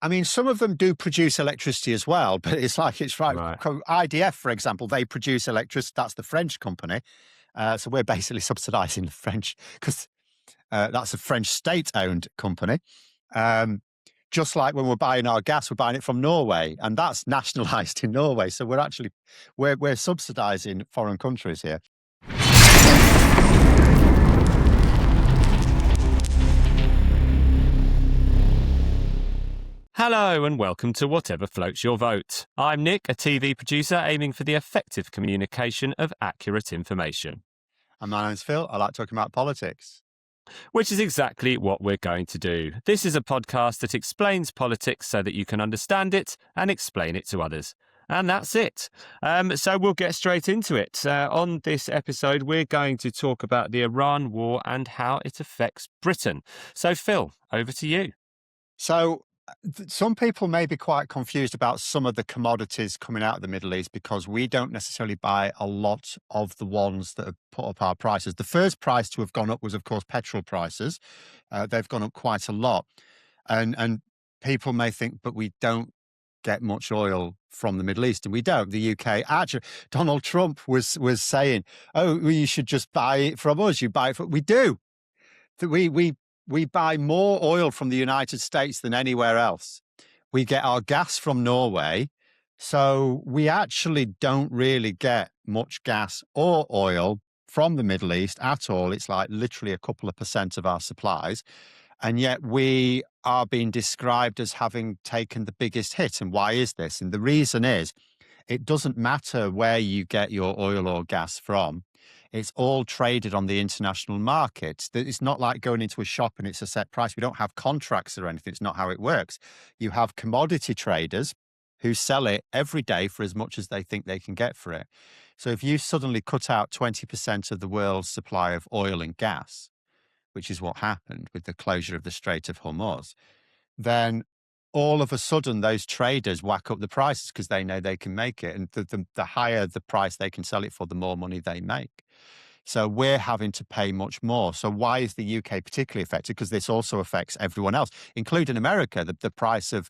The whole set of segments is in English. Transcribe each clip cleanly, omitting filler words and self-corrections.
I mean, some of them do produce electricity as well, but it's right. Right. IDF, for example, they produce electricity. That's the French company. So we're basically subsidizing the French because that's a French state-owned company. Um, just like when we're buying our gas, we're buying it from Norway, and that's nationalized in Norway. So we're subsidizing foreign countries here. Hello and welcome to Whatever Floats Your Vote. I'm Nick, a TV producer aiming for the effective communication of accurate information. And my name's Phil. I like talking about politics. Which is exactly what we're going to do. This is a podcast that explains politics so that you can understand it and explain it to others. And that's it. So we'll get straight into it. On this episode, we're going to talk about the Iran war and how it affects Britain. So Phil, over to you. So some people may be quite confused about some of the commodities coming out of the Middle East because we don't necessarily buy a lot of the ones that have put up our prices. The first price to have gone up was, of course, petrol prices. They've gone up quite a lot. And people may think, but we don't get much oil from the Middle East, and we don't. The UK, actually, Donald Trump was saying, "Oh, well, you should just buy it from us. You buy it from." We do. We buy more oil from the United States than anywhere else. We get our gas from Norway. So we actually don't really get much gas or oil from the Middle East at all. It's like literally a couple of % of our supplies. And yet we are being described as having taken the biggest hit. And why is this? And the reason is it doesn't matter where you get your oil or gas from. It's all traded on the international market. It's not like going into a shop and it's a set price. We don't have contracts or anything. It's not how it works. You have commodity traders who sell it every day for as much as they think they can get for it. So if you suddenly cut out 20% of the world's supply of oil and gas, which is what happened with the closure of the Strait of Hormuz, then all of a sudden those traders whack up the prices because they know they can make it. And the higher the price they can sell it for, the more money they make. So we're having to pay much more. So why is the UK particularly affected? Because this also affects everyone else, including America. The price of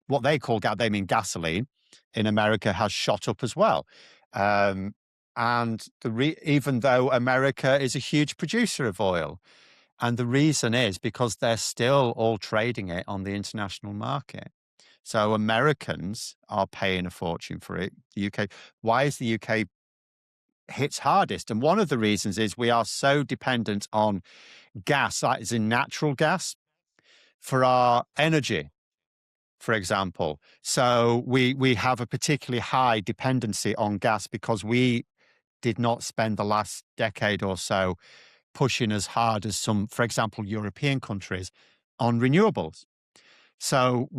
what they call, they mean gasoline, in America has shot up as well. And even though America is a huge producer of oil, and the reason is because they're still all trading it on the international market. So Americans are paying a fortune for it. The UK, why is the UK hits hardest? And one of the reasons is we are so dependent on gas, that is in natural gas, for our energy, for example. So we have a particularly high dependency on gas because we did not spend the last decade or so pushing as hard as some, for example, European countries on renewables. So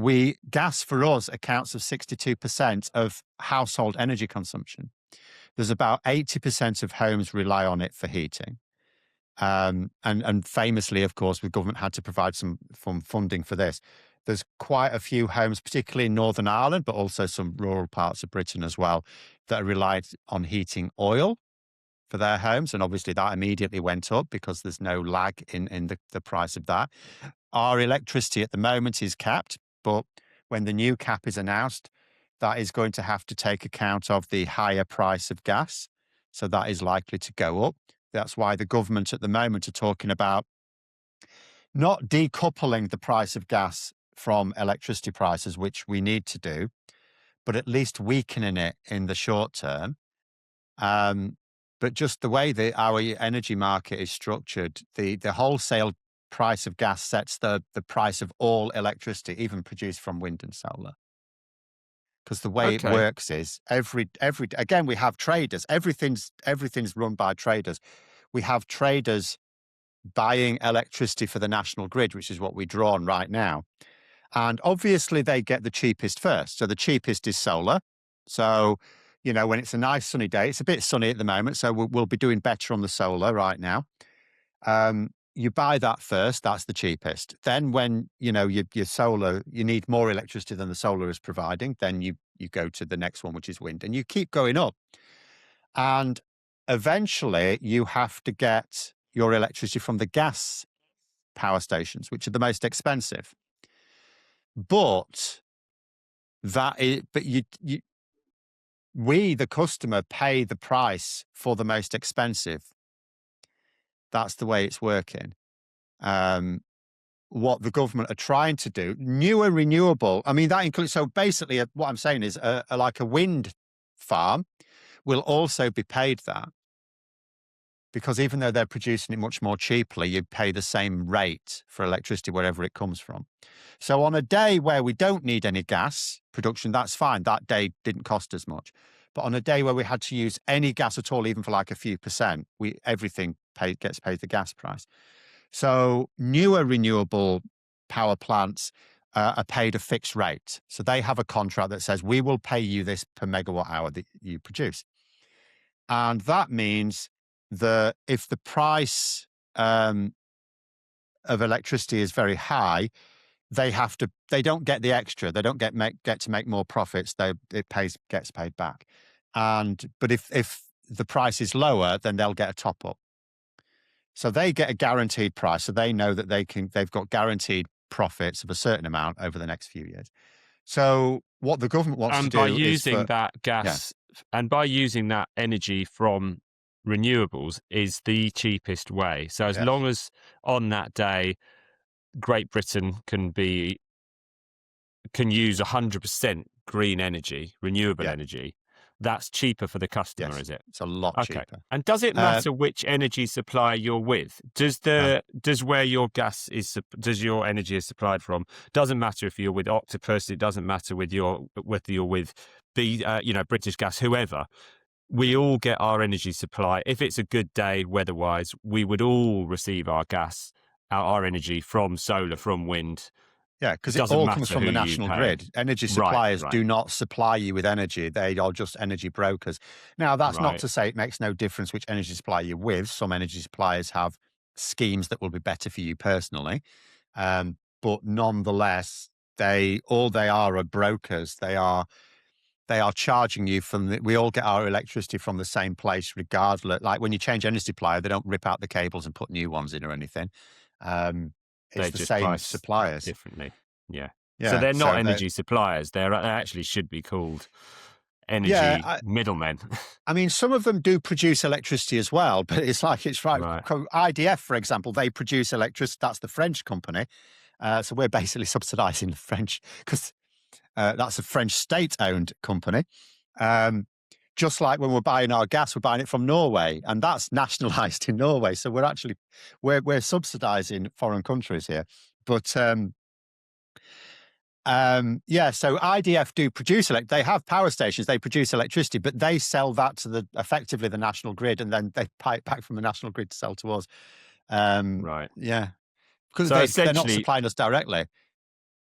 gas for us accounts for 62% of household energy consumption. There's about 80% of homes rely on it for heating. And famously, of course, the government had to provide some funding for this. There's quite a few homes, particularly in Northern Ireland, but also some rural parts of Britain as well, that are relied on heating oil for their homes. And obviously that immediately went up because there's no lag in the price of that. Our electricity at the moment is capped, but when the new cap is announced, that is going to have to take account of the higher price of gas. So that is likely to go up. That's why the government at the moment are talking about not decoupling the price of gas from electricity prices, which we need to do, but at least weakening it in the short term. But just the way that our energy market is structured, the wholesale price of gas sets the price of all electricity, even produced from wind and solar. Because the way it works is again, we have traders. Everything's run by traders. We have traders buying electricity for the national grid, which is what we draw on right now. And obviously they get the cheapest first. So the cheapest is solar. So, when it's a nice sunny day, it's a bit sunny at the moment, so we'll be doing better on the solar right now. You buy that first, that's the cheapest. Then when, your solar, you need more electricity than the solar is providing, then you go to the next one, which is wind, and you keep going up. And eventually you have to get your electricity from the gas power stations, which are the most expensive. But we, the customer, pay the price for the most expensive. That's the way it's working. What the government are trying to do, newer renewable, I mean, that includes, so basically what I'm saying is like a wind farm will also be paid that, because even though they're producing it much more cheaply, you pay the same rate for electricity wherever it comes from. So on a day where we don't need any gas production, that's fine. That day didn't cost as much. But on a day where we had to use any gas at all, even for like a few percent, everything gets paid the gas price. So newer renewable power plants are paid a fixed rate. So they have a contract that says, we will pay you this per megawatt hour that you produce. And that means that if the price of electricity is very high, they don't get the extra. They don't get to make more profits. Gets paid back. But if the price is lower, then they'll get a top up. So they get a guaranteed price. So they know that they've got guaranteed profits of a certain amount over the next few years. So what the government wants to And do by is using that gas, and by using that energy from renewables is the cheapest way. So as long as on that day, Great Britain can use 100% green energy, renewable energy, that's cheaper for the customer, is it? It's a lot cheaper. And does it matter which energy supplier you're with? Does where your energy is supplied from? Doesn't matter if you're with Octopus. It doesn't matter whether you're with British Gas, whoever. We all get our energy supply. If it's a good day weather-wise, we would all receive our gas, our energy from solar, from wind. Yeah, because it all comes from the national grid. Energy suppliers do not supply you with energy. They are just energy brokers. Now, that's not to say it makes no difference which energy supplier you're with. Some energy suppliers have schemes that will be better for you personally. But nonetheless, they are brokers. They are charging you we all get our electricity from the same place regardless. Like when you change energy supplier, they don't rip out the cables and put new ones in or anything. It's the same suppliers differently. Yeah. So they're not energy suppliers. They actually should be called energy middlemen. I mean, some of them do produce electricity as well, but it's right. IDF, for example, they produce electricity. That's the French company. So we're basically subsidizing the French because that's a French state-owned company. Just like when we're buying our gas, we're buying it from Norway, and that's nationalized in Norway. So we're subsidizing foreign countries here. But so IDF do produce they have power stations, they produce electricity, but they sell that to effectively the national grid, and then they buy it back from the national grid to sell to us. Yeah. Because they're not supplying us directly.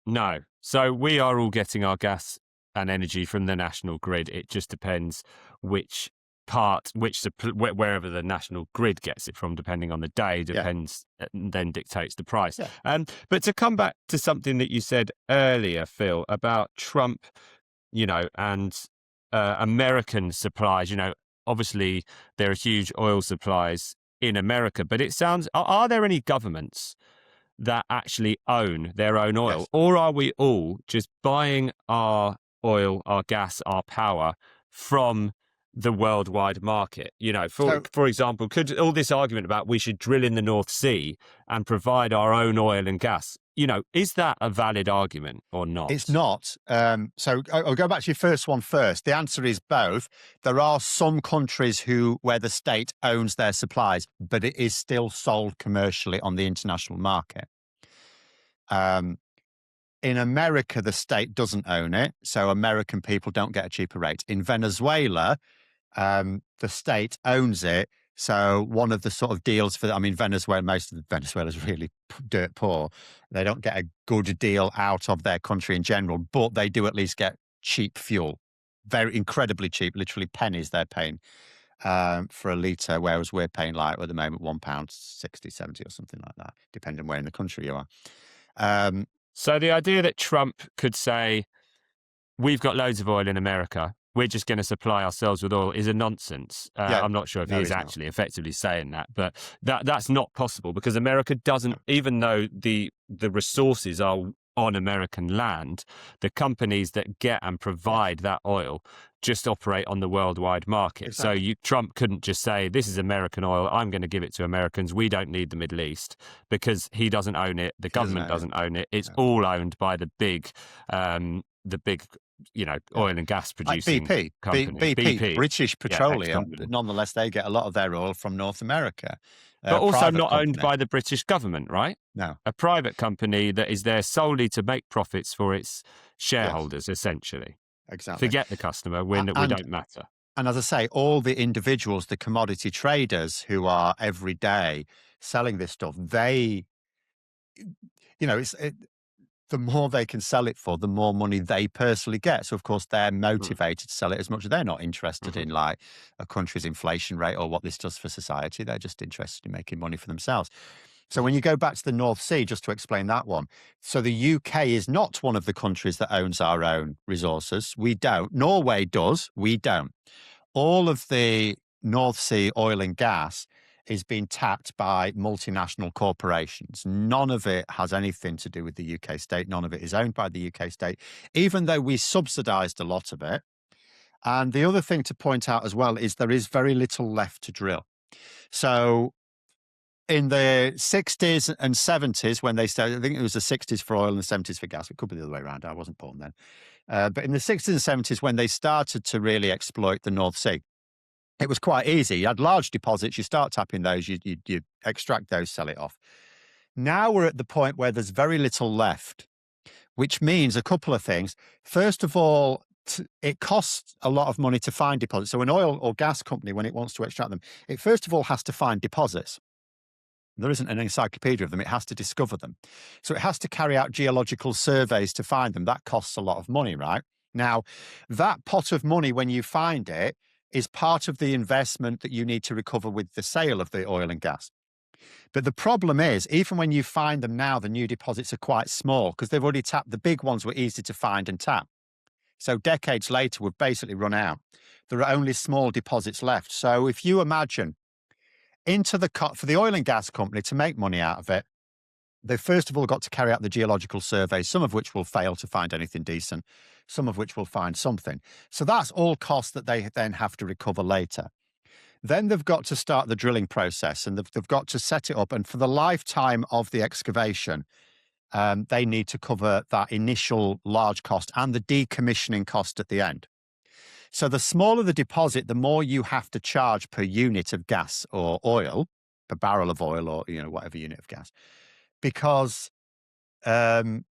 No. So we are all getting our gas and energy from the national grid. It just depends wherever the national grid gets it from, depending on the day, then dictates the price. Yeah. But to come back to something that you said earlier, Phil, about Trump, and American supplies, obviously there are huge oil supplies in America, but it sounds, are there any governments that actually own their own oil? Yes. Or are we all just buying our oil, our gas, our power from the worldwide market? For example, could all this argument about we should drill in the North Sea and provide our own oil and gas, is that a valid argument or not? It's not. So I'll go back to your first one first. The answer is both. There are some countries where the state owns their supplies, but it is still sold commercially on the international market. In America, the state doesn't own it, so American people don't get a cheaper rate. In Venezuela, the state owns it. So one of the sort of deals Venezuela, most of Venezuela is really dirt poor. They don't get a good deal out of their country in general, but they do at least get cheap fuel, very incredibly cheap, literally pennies they're paying for a litre, whereas we're paying at the moment £1.60, 70 or something like that, depending on where in the country you are. So the idea that Trump could say, we've got loads of oil in America, we're just going to supply ourselves with oil, is a nonsense. I'm not sure if he is actually effectively saying that, but that's not possible because America doesn't, even though the resources are on American land. The companies that get and Yeah, provide that oil just operate on the worldwide market. So exactly. Trump couldn't just say, this is American oil, I'm going to give it to Americans. We don't need the Middle East, because he doesn't own it. The He doesn't government own it. doesn't own it. It's No. all owned by the big, Yeah. oil and gas Like producing BP, companies. BP, BP, British yeah, Petroleum, ex-government. nonetheless, they get a lot of their oil from North America, But a also private not owned company. by the British government, right? No, A private company that is there solely to make profits for its yes, shareholders, essentially. exactly. Forget the customer, A- we And don't matter. and as I say, all the individuals, the commodity traders who are every day selling this stuff, they, the more they can sell it for, the more money they personally get. So of course they're Mm. motivated to sell it as much as they're not interested Mhm. in like a country's inflation rate or what this does for society. They're just interested in making money for themselves. So when you go back to the North Sea, just to explain that one, so the UK is not one of the countries that owns our own resources. We don't. Norway does. We don't. All of the North Sea oil and gas is being tapped by multinational corporations. None of it has anything to do with the UK state. None of it is owned by the UK state, even though we subsidized a lot of it. And the other thing to point out as well is there is very little left to drill. So in the 60s and 70s, when they started, I think it was the 60s for oil and the 70s for gas. It could be the other way around. I wasn't born then. But in the 60s and 70s, when they started to really exploit the North Sea, it was quite easy. You had large deposits, you start tapping those, you extract those, sell it off. Now we're at the point where there's very little left, which means a couple of things. First of all, it costs a lot of money to find deposits. So an oil or gas company, when it wants to extract them, it first of all has to find deposits. There isn't an encyclopedia of them. It has to discover them. So it has to carry out geological surveys to find them. That costs a lot of money, right? Now, that pot of money, when you find it, is part of the investment that you need to recover with the sale of the oil and gas. But the problem is, even when you find them now, the new deposits are quite small because they've already tapped. The big ones were easy to find and tap. So decades later, we've basically run out. There are only small deposits left. So if you imagine for the oil and gas company to make money out of it, they first of all got to carry out the geological surveys, some of which will fail to find anything decent, some of which will find something. So that's all costs that they then have to recover later. Then they've got to start the drilling process and they've got to set it up. And for the lifetime of the excavation, they need to cover that initial large cost and the decommissioning cost at the end. So the smaller the deposit, the more you have to charge per unit of gas or oil, per barrel of oil or whatever unit of gas, because um,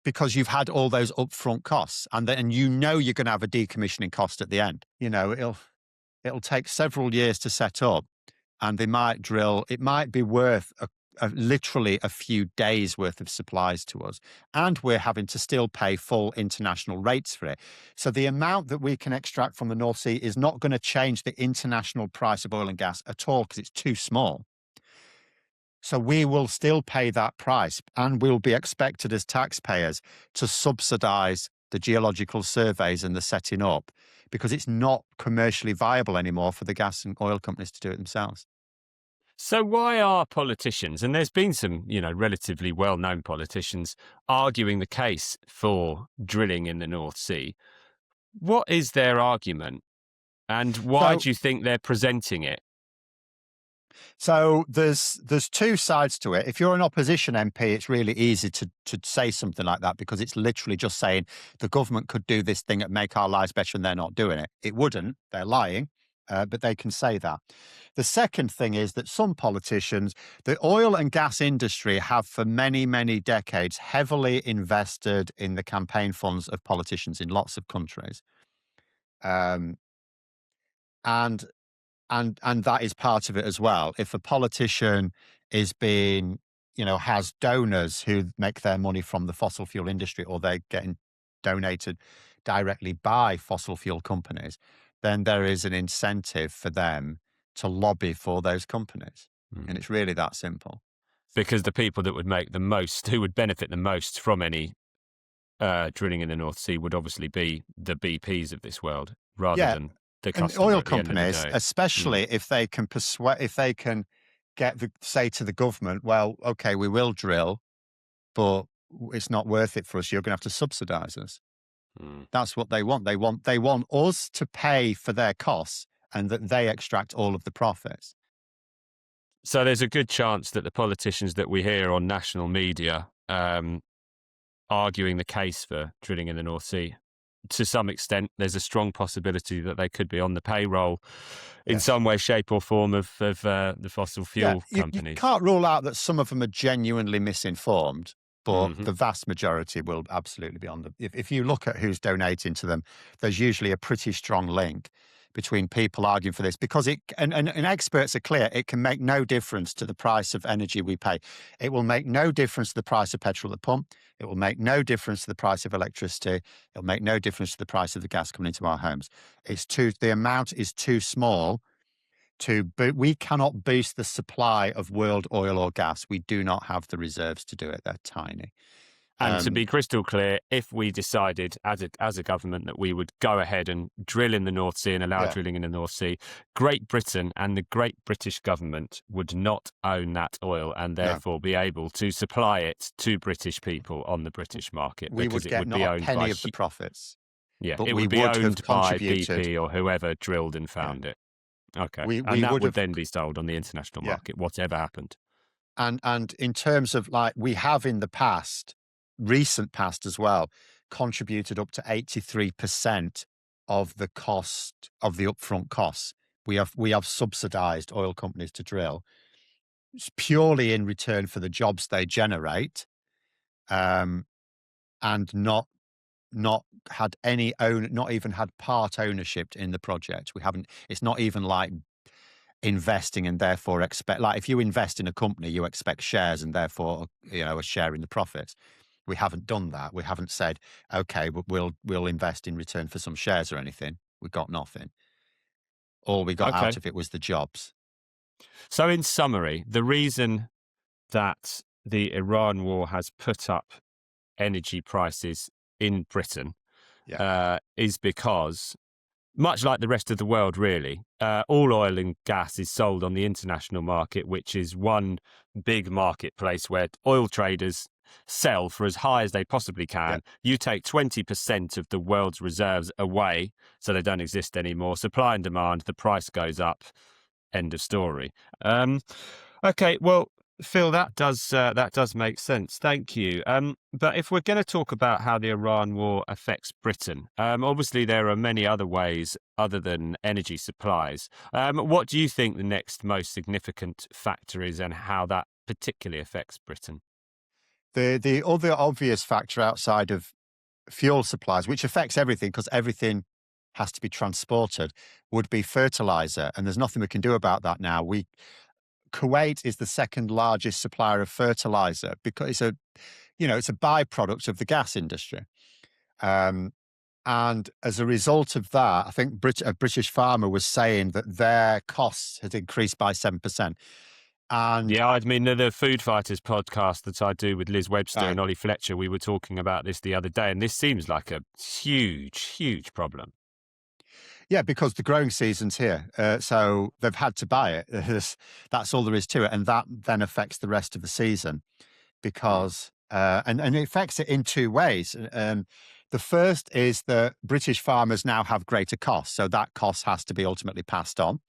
because you've had all those upfront costs, and then you're going to have a decommissioning cost at the end. It'll take several years to set up, and they might drill. It might be worth literally a few days worth of supplies to us, and we're having to still pay full international rates for it. So the amount that we can extract from the North Sea is not going to change the international price of oil and gas at all because it's too small. So we will still pay that price, and we'll be expected as taxpayers to subsidize the geological surveys and the setting up because it's not commercially viable anymore for the gas and oil companies to do it themselves. So why are politicians, and there's been some, relatively well-known politicians arguing the case for drilling in the North Sea? What is their argument, and why So do you think they're presenting it? So there's two sides to it. If you're an opposition MP, it's really easy to say something like that because it's literally just saying the government could do this thing and make our lives better, and they're not doing it. It wouldn't. They're lying, but they can say that. The second thing is that some politicians, the oil and gas industry, have for many, many decades heavily invested in the campaign funds of politicians in lots of countries, um, and and that is part of it as well. If a politician is being, has donors who make their money from the fossil fuel industry, or they're getting donated directly by fossil fuel companies, then there is an incentive for them to lobby for those companies. And Mm. it's really that simple. Because the people that would make the most, who would benefit the most from any drilling in the North Sea, would obviously be the BPs of this world, rather Yeah. than the And customer oil at the end of the companies, day. Mm. especially if they can if they can say to the government, well, okay, we will drill, but it's not worth it for us. You're going to have to subsidize us. Mm. That's what they want. They want us to pay for their costs and that they extract all of the profits. So there's a good chance that the politicians that we hear on national media arguing the case for drilling in the North Sea, to some extent, there's a strong possibility that they could be on the payroll in Yes. some way, shape, or form of the fossil Yeah, fuel you companies. can't rule out that some of them are genuinely misinformed, but Hmm. the vast majority will absolutely be on the. If you look at who's donating to them, there's usually a pretty strong link between people arguing for this because and experts are clear it can make no difference to the price of energy we pay. It will make no difference to the price of petrol at the pump. It will make no difference to the price of electricity. It'll make no difference to the price of the gas coming into our homes. The amount is too small but we cannot boost the supply of world oil or gas. We do not have the reserves to do it. They're tiny. And to Um, be crystal clear, if we decided as a government that we would go ahead and drill in the North Sea and allow yeah, drilling in the North Sea, Great Britain and the Great British government would not own that oil and no, therefore be able to supply it to British people on the British market we because would it get would not be a owned penny by of the profits, yeah, but it we would be would have owned by contributed. BP or whoever drilled and Yeah, found it. Okay. we And that would would have. then be sold on the international Yeah, market, whatever happened. and in terms of like we have in the past, recent past as well, contributed up to 83% of the cost of the upfront costs. We have subsidized oil companies to drill. It's purely in return for the jobs they generate, um, and not had not even had part ownership in the project. We haven't. It's not even like investing and therefore expect. Like if you invest in a company, you expect shares and therefore a share in the profits. We haven't done that. We haven't said, okay, we'll invest in return for some shares or anything. We got nothing. All we got out Okay. of it was the jobs. So, in summary, the reason that the Iran war has put up energy prices in Britain Yeah, is because, much like the rest of the world, really, all oil and gas is sold on the international market, which is one big marketplace where oil traders sell for as high as they possibly yeah. can. You take 20% of the world's reserves away, so they don't exist anymore. Supply and demand, the price goes up. End of story. Um, okay, well, Phil, that does make sense. Thank you. But if we're going to talk about how the Iran war affects Britain, obviously there are many other ways other than energy supplies. What do you think the next most significant factor is, and how that particularly affects Britain? The other obvious factor outside of fuel supplies, which affects everything because everything has to be transported, would be fertilizer. And there's nothing we can do about that now. Kuwait is the second largest supplier of fertilizer because it's a byproduct of the gas industry. Um, and as a result of that, I think a British farmer was saying that their costs had increased by 7%. And Yeah, I mean, the Food Fighters podcast that I do with Liz Webster uh, and Ollie Fletcher, we were talking about this the other day, and this seems like a huge, huge problem. yeah, because the growing season's here, so they've had to buy it. That's all there is to it, and that then affects the rest of the season Mm. because and it affects it in two ways. The first is that British farmers now have greater costs, so that cost has to be ultimately passed on.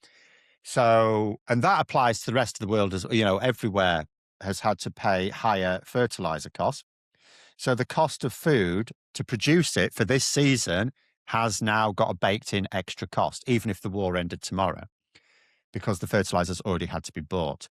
So, and that applies to the rest of the world as everywhere has had to pay higher fertilizer costs. So the cost of food to produce it for this season has now got a baked in extra cost, even if the war ended tomorrow, because the fertilizers already had to be bought.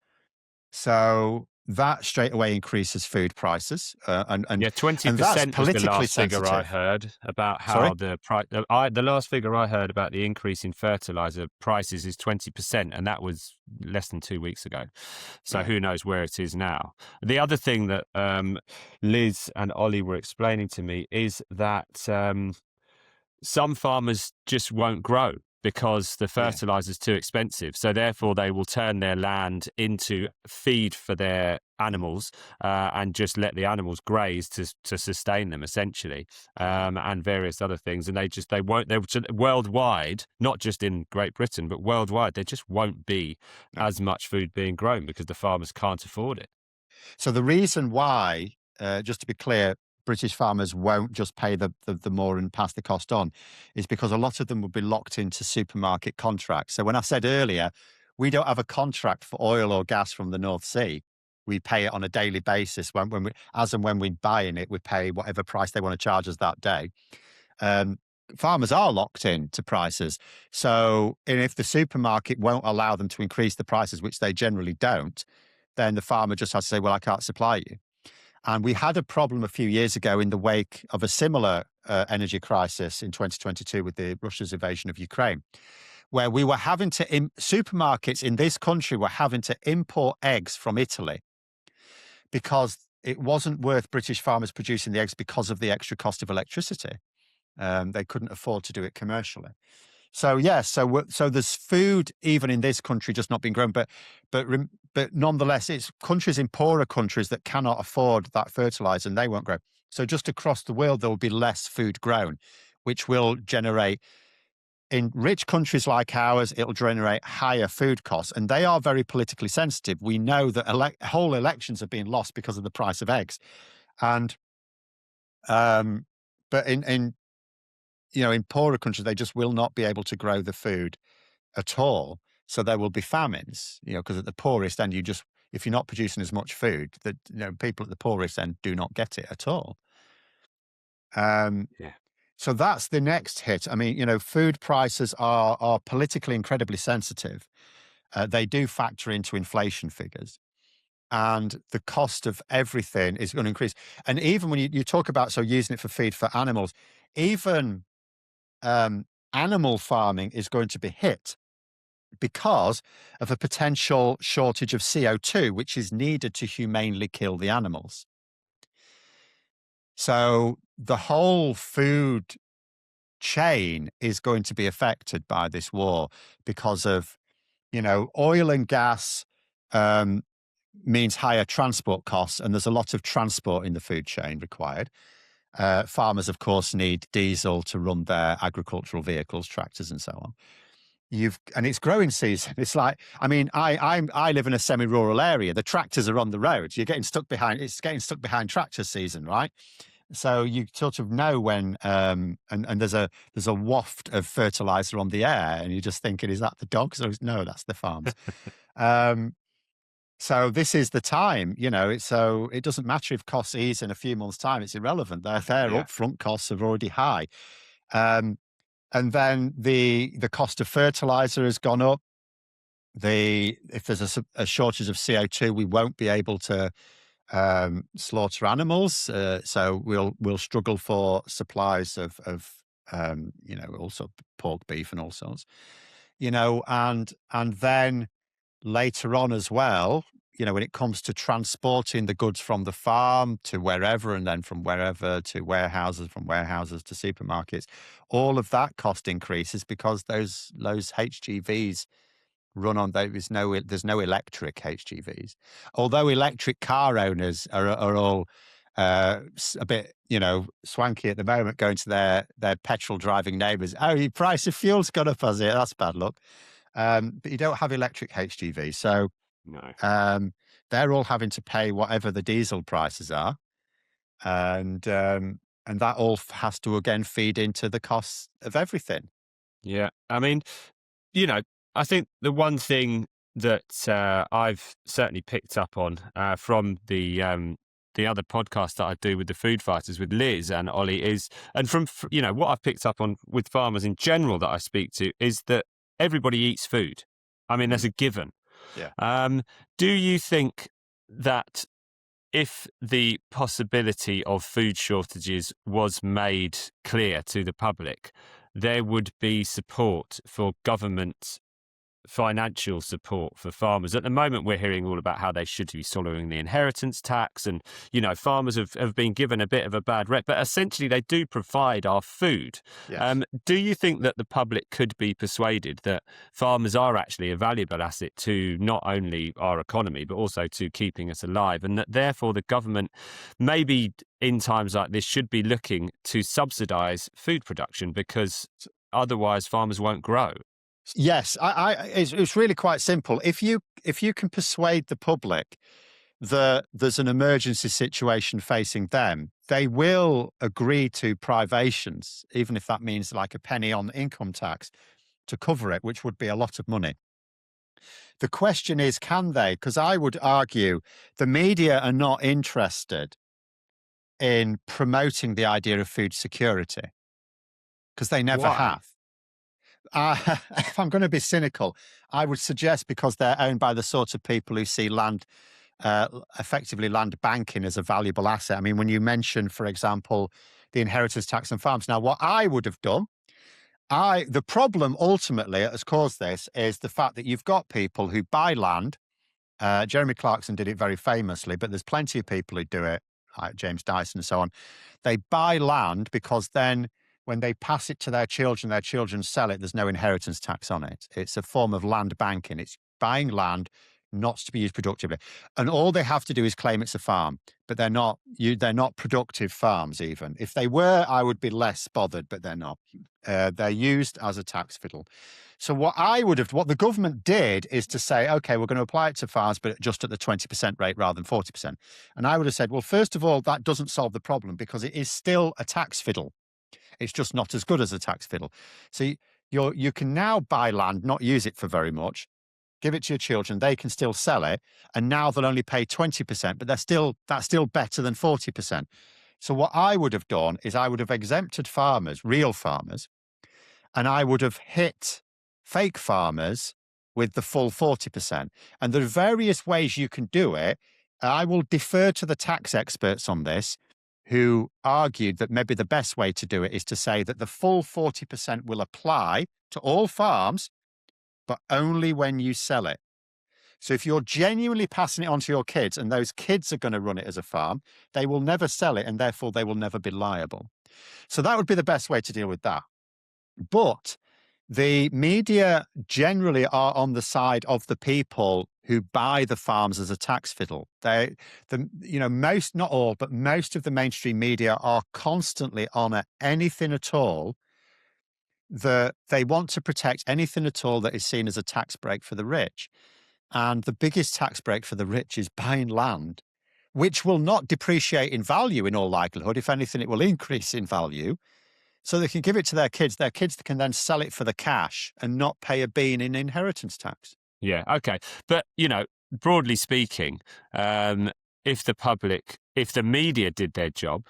So that straight away increases food prices, and and Yeah, and that's 20% was the politically last figure I sensitive. heard about Sorry? how the price. The last figure I heard about the increase in fertilizer prices is 20%, and that was less than 2 weeks ago. So Right. who knows where it is now? The other thing that Liz and Ollie were explaining to me is that some farmers just won't grow because the Yeah. fertilizer is too expensive. So therefore, they will turn their land into feed for their animals and just let the animals graze to sustain them, essentially, Uh-huh. and various other things. And they won't. Worldwide, not just in Great Britain, but worldwide, there just won't be No. as much food being grown because the farmers can't afford it. So the reason why just to be clear, British farmers won't just pay the more and pass the cost on, is because a lot of them will be locked into supermarket contracts. So when I said earlier, we don't have a contract for oil or gas from the North Sea. We pay it on a daily basis. When we, as and when we're buying it, we pay whatever price they want to charge us that day. Um, Farmers are locked in to prices. So, and if the supermarket won't allow them to increase the prices, which they generally don't, then the farmer just has to say, well, I can't supply you. And we had a problem a few years ago in the wake of a similar energy crisis in 2022 with Russia's invasion of Ukraine, where we were having to, supermarkets in this country were having to import eggs from Italy because it wasn't worth British farmers producing the eggs because of the extra cost of electricity. They couldn't afford to do it commercially. So yes, so there's food even in this country just not being grown, but nonetheless, it's countries in poorer countries that cannot afford that fertilizer and they won't grow. So just across the world, there will be less food grown, which will generate, in rich countries like ours, it'll generate higher food costs, and they are very politically sensitive. We know that whole elections are being lost because of the price of eggs, and but in in poorer countries, they just will not be able to grow the food at all. So there will be famines, because at the poorest end, if you're not producing as much food, that people at the poorest end do not get it at all. Yeah. So that's the next hit. I mean, food prices are politically incredibly sensitive. They do factor into inflation figures. And the cost of everything is going to increase. And even when you talk about using it for feed for animals, even animal farming is going to be hit because of a potential shortage of CO2, which is needed to humanely kill the animals. So the whole food chain is going to be affected by this war because of, oil and gas means higher transport costs, and there's a lot of transport in the food chain required. Farmers, of course, need diesel to run their agricultural vehicles, tractors, and so on. And it's growing season. It's like, I live in a semi-rural area. The tractors are on the road. It's getting stuck behind tractor season, right? So you sort of know when, and there's a waft of fertilizer on the air, and you're just thinking, is that the dogs? Or no, that's the farms. So this is the time, so it doesn't matter if costs ease in a few months' time. It's irrelevant. Their upfront costs are already high. And then the cost of fertilizer has gone up. If there's a shortage of CO2, we won't be able to slaughter animals. So we'll struggle for supplies of also pork, beef, and all sorts. And then later on as well, when it comes to transporting the goods from the farm to wherever, and then from wherever to warehouses, from warehouses to supermarkets, all of that cost increases because those HGVs run on, there's no electric HGVs. Although electric car owners are all a bit, swanky at the moment, going to their petrol driving neighbours. Oh, your price of fuel's gone up, has it? That's bad luck. But you don't have electric HGVs. So No. They're all having to pay whatever the diesel prices are. And that all has to, again, feed into the costs of everything. Yeah. I mean, I think the one thing that I've certainly picked up on from the other podcast that I do with the food fighters with Liz and Ollie is, and from what I've picked up on with farmers in general that I speak to, is that everybody eats food. I mean, there's a given. Yeah. Do you think that if the possibility of food shortages was made clear to the public, there would be support for government financial support for farmers? At the moment, we're hearing all about how they should be swallowing the inheritance tax, and farmers have been given a bit of a bad rep, but essentially they do provide our food. Yes. Do you think that the public could be persuaded that farmers are actually a valuable asset to not only our economy but also to keeping us alive, and that therefore the government, maybe in times like this, should be looking to subsidise food production because otherwise farmers won't grow? Yes, it's really quite simple. If you can persuade the public there's an emergency situation facing them, they will agree to privations, even if that means like a penny on income tax to cover it, which would be a lot of money. The question is, can they? Because I would argue the media are not interested in promoting the idea of food security because they never Why? have. If I'm going to be cynical, I would suggest because they're owned by the sort of people who see land, effectively land banking as a valuable asset. I mean, when you mention, for example, the inheritance tax on farms. Now, what I would have done, the problem ultimately that has caused this is the fact that you've got people who buy land. Jeremy Clarkson did it very famously, but there's plenty of people who do it, like James Dyson and so on. They buy land because then when they pass it to their children sell it, there's no inheritance tax on it. It's a form of land banking. It's buying land not to be used productively. And all they have to do is claim it's a farm, but they're not productive farms even. If they were, I would be less bothered, but they're not. They're used as a tax fiddle. So what the government did is to say, okay, we're going to apply it to farms, but just at the 20% rate rather than 40%. And I would have said, well, first of all, that doesn't solve the problem because it is still a tax fiddle. It's just not as good as a tax fiddle. So you can now buy land, not use it for very much, give it to your children, they can still sell it, and now they'll only pay 20%, but that's still better than 40%. So what I would have done is I would have exempted farmers, real farmers, and I would have hit fake farmers with the full 40%. And there are various ways you can do it. I will defer to the tax experts on this, who argued that maybe the best way to do it is to say that the full 40% will apply to all farms, but only when you sell it. So if you're genuinely passing it on to your kids and those kids are going to run it as a farm, they will never sell it and therefore they will never be liable. So that would be the best way to deal with that. But the media generally are on the side of the people who buy the farms as a tax fiddle. Most, not all, but most of the mainstream media are constantly on anything at all. They want to protect anything at all that is seen as a tax break for the rich. And the biggest tax break for the rich is buying land, which will not depreciate in value in all likelihood. If anything, it will increase in value. So they can give it to their kids. Their kids can then sell it for the cash and not pay a bean in inheritance tax. Yeah, okay. But, broadly speaking, if the media did their job,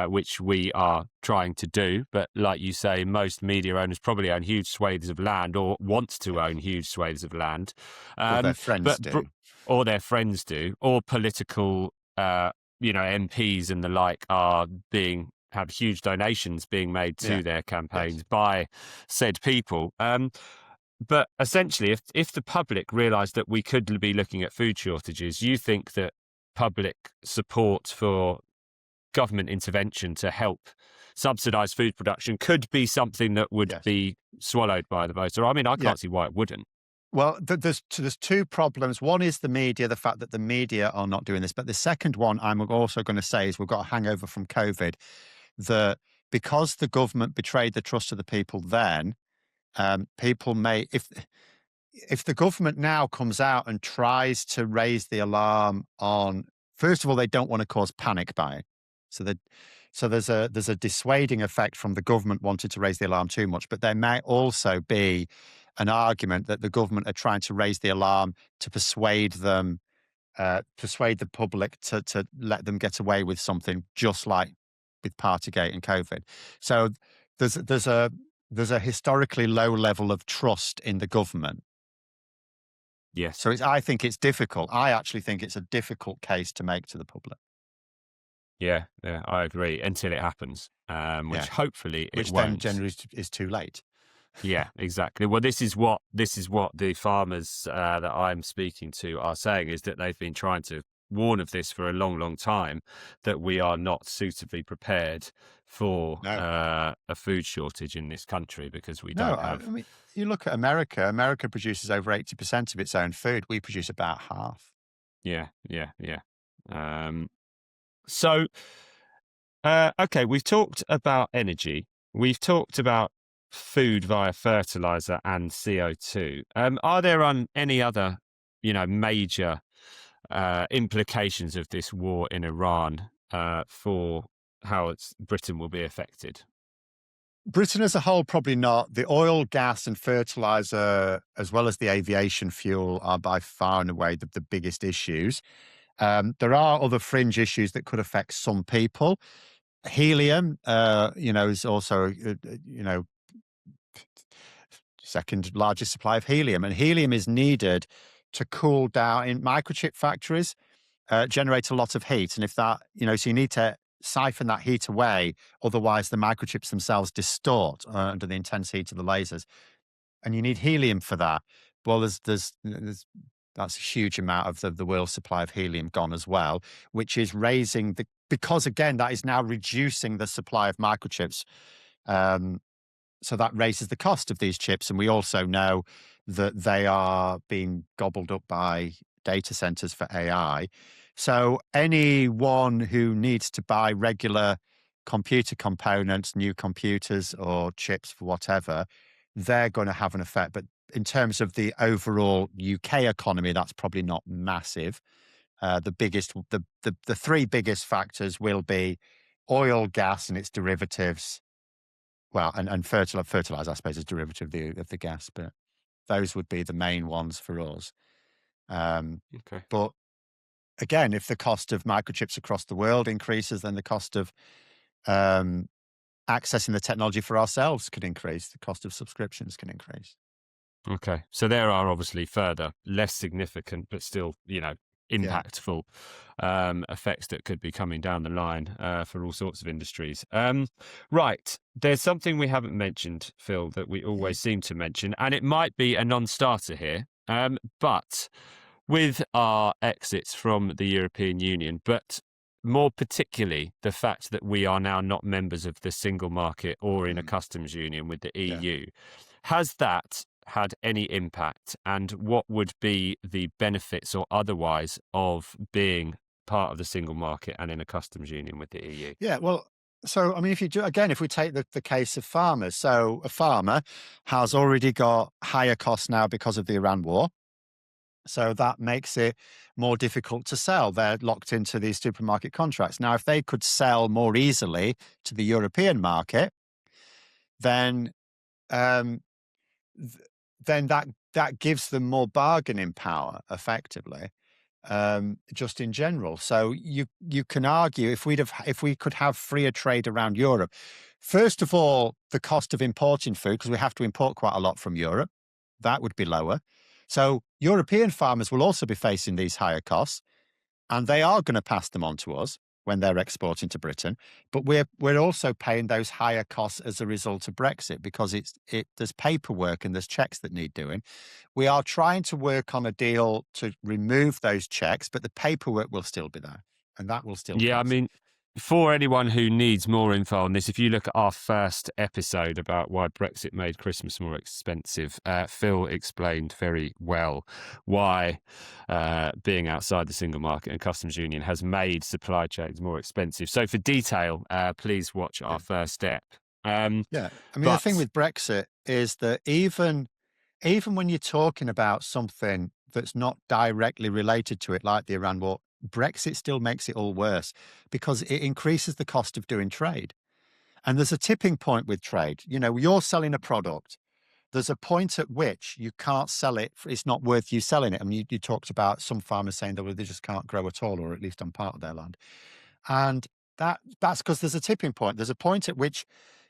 which we are trying to do, but like you say, most media owners probably own huge swathes of land or want to own huge swathes of land. Or their friends do. Or their friends do, or political, MPs and the like have huge donations being made to their campaigns by said people. But essentially, if the public realised that we could be looking at food shortages, you think that public support for government intervention to help subsidise food production could be something that would be swallowed by the voter? I mean, I can't see why it wouldn't. Well, there's two problems. One is the media, the fact that the media are not doing this. But the second one I'm also going to say is we've got a hangover from COVID. That because the government betrayed the trust of the people then, people may, if the government now comes out and tries to raise the alarm on, first of all, they don't want to cause panic buying. So there's a dissuading effect from the government wanting to raise the alarm too much, but there may also be an argument that the government are trying to raise the alarm to persuade the public to let them get away with something, just like with Partygate and COVID. So there's a historically low level of trust in the government. Yes. So I think it's difficult. I actually think it's a difficult case to make to the public. Yeah, I agree. Until it happens, which hopefully it won't. Which then generally is too late. Yeah, exactly. Well, this is what the farmers that I'm speaking to are saying, is that they've been trying to warn of this for a long, long time, that we are not suitably prepared for a food shortage in this country because we don't have. I mean, you look at America. America produces over 80% of its own food. We produce about half. Yeah. Okay, we've talked about energy. We've talked about food via fertilizer and CO2. Are there any other, major implications of this war in Iran for how Britain will be affected? Britain as a whole, probably not. The oil, gas, and fertilizer, as well as the aviation fuel, are by far and away the biggest issues. There are other fringe issues that could affect some people. Helium, is also, second largest supply of helium, and helium is needed to cool down in microchip factories, generate a lot of heat, and if that, so you need to siphon that heat away, otherwise the microchips themselves distort under the intense heat of the lasers, and you need helium for that. Well, there's that's a huge amount of the world's supply of helium gone as well, which is raising because again that is now reducing the supply of microchips. Um, so that raises the cost of these chips. And we also know that they are being gobbled up by data centers for AI. So anyone who needs to buy regular computer components, new computers or chips for whatever, they're going to have an effect. But in terms of the overall UK economy, that's probably not massive. The three biggest factors will be oil, gas, and its derivatives, well, and fertilizer, I suppose, is derivative of the gas, but those would be the main ones for us. Okay. But again, if the cost of microchips across the world increases, then the cost of accessing the technology for ourselves could increase. The cost of subscriptions can increase. Okay. So there are obviously further, less significant, but still, Yeah. impactful effects that could be coming down the line for all sorts of industries. Right. There's something we haven't mentioned, Phil, that we Mm. always seem to mention, and it might be a non-starter here, but with our exits from the European Union, but more particularly the fact that we are now not members of the single market or in a Mm. customs union with the Yeah. EU, has that had any impact? And what would be the benefits or otherwise of being part of the single market and in a customs union with the EU? Yeah. Well, so, I mean, if we take the case of farmers, so a farmer has already got higher costs now because of the Iran war. So that makes it more difficult to sell. They're locked into these supermarket contracts. Now, if they could sell more easily to the European market, then um, th- then that gives them more bargaining power, effectively, just in general. So you can argue if we could have freer trade around Europe. First of all, the cost of importing food, because we have to import quite a lot from Europe, that would be lower. So European farmers will also be facing these higher costs, and they are going to pass them on to us when they're exporting to Britain. But we're also paying those higher costs as a result of Brexit, because there's paperwork and there's checks that need doing. We are trying to work on a deal to remove those checks, but the paperwork will still be there, and that will still Yeah, I cost. mean, for anyone who needs more info on this, if you look at our first episode about why Brexit made Christmas more expensive, Phil explained very well why being outside the single market and customs union has made supply chains more expensive. So, for detail, please watch Yeah. our first step. Um, Yeah. I mean, the thing but with Brexit is that even when you're talking about something that's not directly related to it, like the Iran war, Brexit still makes it all worse because it increases the cost of doing trade. And there's a tipping point with trade. You're selling a product. There's a point at which you can't sell it. It's not worth you selling it. I mean, you talked about some farmers saying that, well, they just can't grow at all, or at least on part of their land. And that's because there's a tipping point. There's a point at which,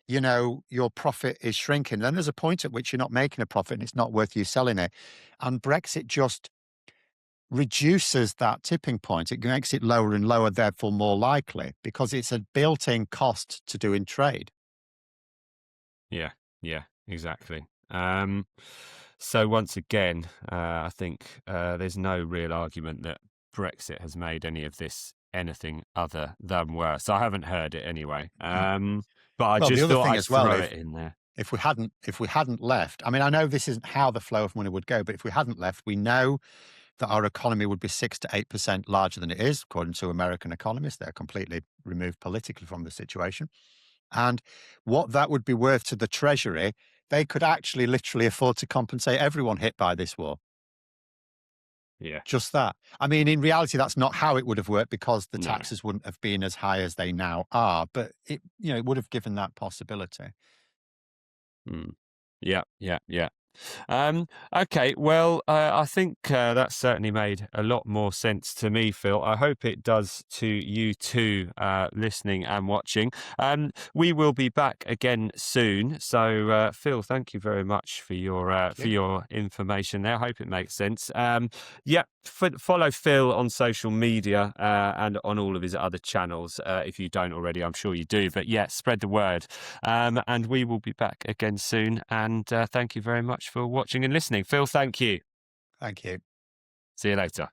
your profit is shrinking. Then there's a point at which you're not making a profit and it's not worth you selling it. And Brexit just reduces that tipping point. It makes it lower and lower, therefore more likely, because it's a built-in cost to doing trade. yeah, exactly. So once again, I think there's no real argument that Brexit has made any of this anything other than worse. I haven't heard it anyway. But I Well, the just other thought thing I'd as well, throw if it in there. if we hadn't left, I mean, I know this isn't how the flow of money would go, but if we hadn't left, we know that our economy would be 6 to 8% larger than it is, according to American economists. They're completely removed politically from the situation. And what that would be worth to the Treasury, they could actually literally afford to compensate everyone hit by this war. Yeah. Just that. I mean, in reality, that's not how it would have worked because the No. taxes wouldn't have been as high as they now are. But it would have given that possibility. Mm. Yeah, yeah, yeah. Um, okay, well, I think that's certainly made a lot more sense to me, Phil. I hope it does to you too, listening and watching. We will be back again soon. So, Phil, thank you very much Thank for you. your information there. I hope it makes sense. Yeah, follow Phil on social media and on all of his other channels. If you don't already, I'm sure you do. But yeah, spread the word. And we will be back again soon. And thank you very much for watching and listening. Phil, thank you. Thank you. See you later.